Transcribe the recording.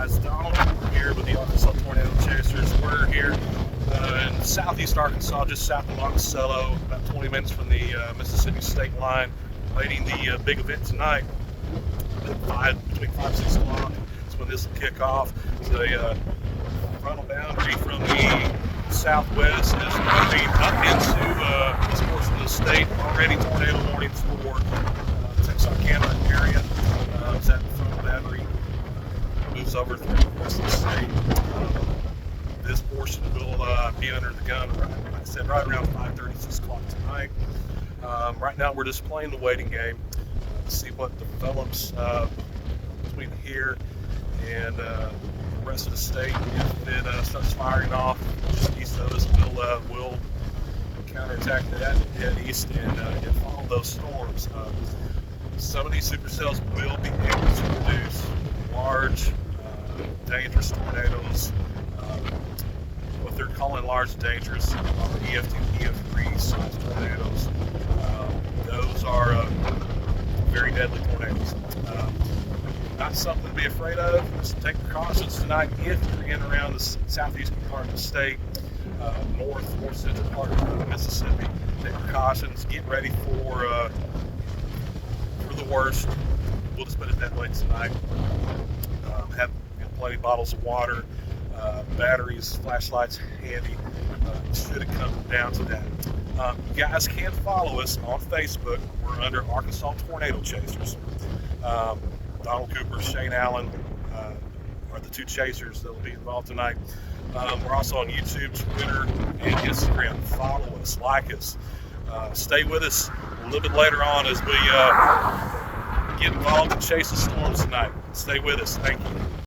guys, Donald here with the Arkansas Tornado Chasers. We're here in southeast Arkansas, just south of Monticello, about 20 minutes from the Mississippi state line, awaiting the big event tonight. Between 5 and 6 o'clock is when this will kick off. It's a frontal boundary from the southwest is moving up into this portion of the state. Already tornado warnings for Texarkana area. As that frontal boundary moves over through the rest of the state. This portion will be under the gun, like I said, right around 5:30, 6 o'clock tonight. Right now we're just playing the waiting game to see what develops between here and the rest of the state. If it starts firing off just east of us, we'll counterattack that, head east, and follow those storms. Some of these supercells will be able to produce large, dangerous tornadoes. What they're calling large and dangerous are EF2, EF3 size tornadoes. Those are very deadly tornadoes. Not something to be afraid of. Just take precautions tonight if you're in around the southeastern part of the state, north central part of Mississippi. Take precautions. Get ready for the worst. We'll just put it that way tonight. Have plenty of bottles of water, batteries, flashlights handy. Should it come down to that. You guys can follow us on Facebook. We're under Arkansas Tornado Chasers. Donald Cooper, Shane Allen are the two chasers that will be involved tonight. We're also on YouTube, Twitter, and Instagram. Follow us, like us. Stay with us a little bit later on as we get involved and chase the storms tonight. Stay with us. Thank you.